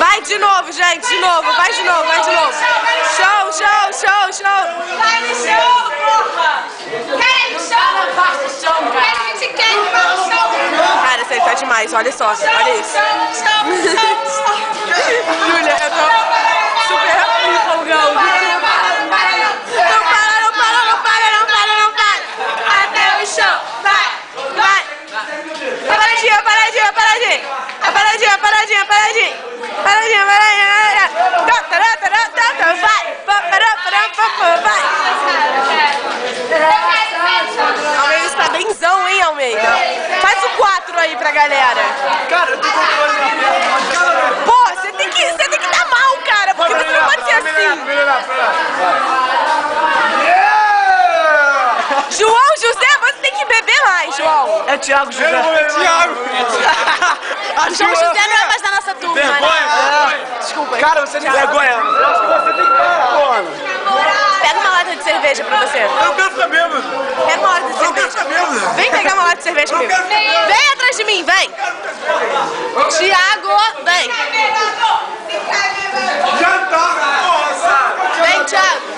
Vai de novo, gente, de novo, vai de novo, vai de novo. Show, show, show, show. Vai no show, porra! Quer ir no show? Quer a gente quer ir no show? Cara, esse aí tá demais, olha só, olha isso. Júlia, eu tô super empolgado. Não para, não para, não para, não para, não para. Até o show, vai! Vai. Paradinha, paradinha, paradinha. Paradinha, paradinha, paradinha. Paradinha, paradinha. Vai. Almeida está benzão, hein, Almeida? Faz o 4 aí pra galera. Cara, eu tô com coisa na perna. Pô, você tem que dar mal, cara, porque você não pode ser assim. João José, você tem que beber mais, João. É Thiago José. É Thiago. João José não é mais da nossa turma, né? Desculpa. Cara, você tem vergonha. Eu acho que você tem que parar, Pega uma lata de cerveja pra você. Eu não quero ficar bêbado. Pega uma lata de Eu não quero cerveja. ficar bêbado. Vem pegar uma lata de cerveja comigo. Vem atrás de mim, vem. Tiago, vem. Já tá, nossa. Vem, Thiago.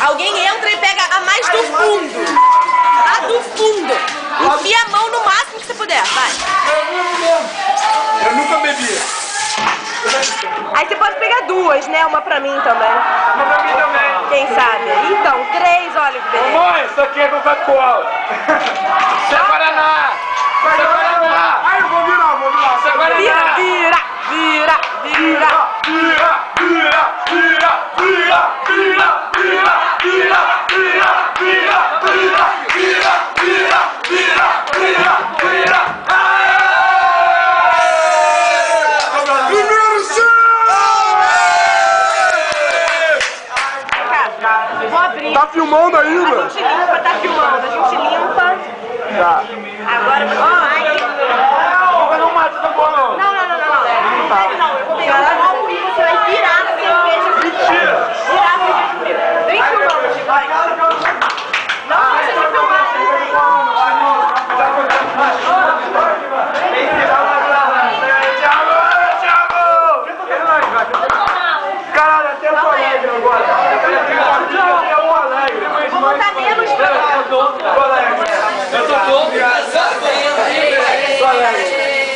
Alguém entra e pega a mais do fundo. A do fundo. Enfia a mão no máximo que você puder, vai. Eu nunca bebi. Aí você pode pegar duas, né? Uma pra mim também. Uma pra mim também. Quem sabe? Então, 3, olha que beleza. Mãe, isso aqui é Coca-Cola. Isso é Guaraná. Isso é Guaraná. Ai, eu vou virar. Isso é Guaraná. Vira. Vou abrir. Tá filmando ainda? A gente limpa, tá filmando. A gente limpa. Tá. Agora você vai. Eu não mato essa porra, não. Não. Não, eu vou pegar o copo e você vai virar a cerveja. Mentira. Virar a cerveja comigo. Vem filmando, Chico. Vai. Não deixa de filmar. Caralho, até o alegre agora. Vou botar menos pra cá. Eu tô todo.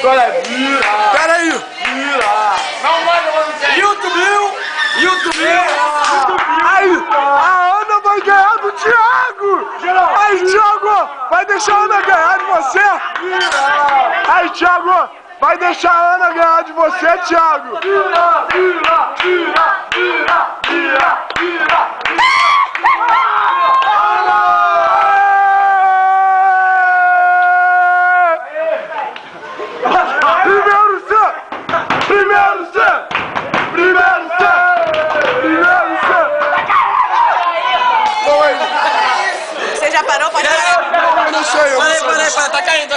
Qual é? Pera aí. Não vai, YouTube. Aí, a Ana vai ganhar do Thiago. Aí, Thiago, vai deixar a Ana ganhar de você? Aí, Thiago, vai deixar a Ana ganhar de você, Thiago. Você já parou? Pode parar. Não sei, eu não sei. Parei, tá caindo.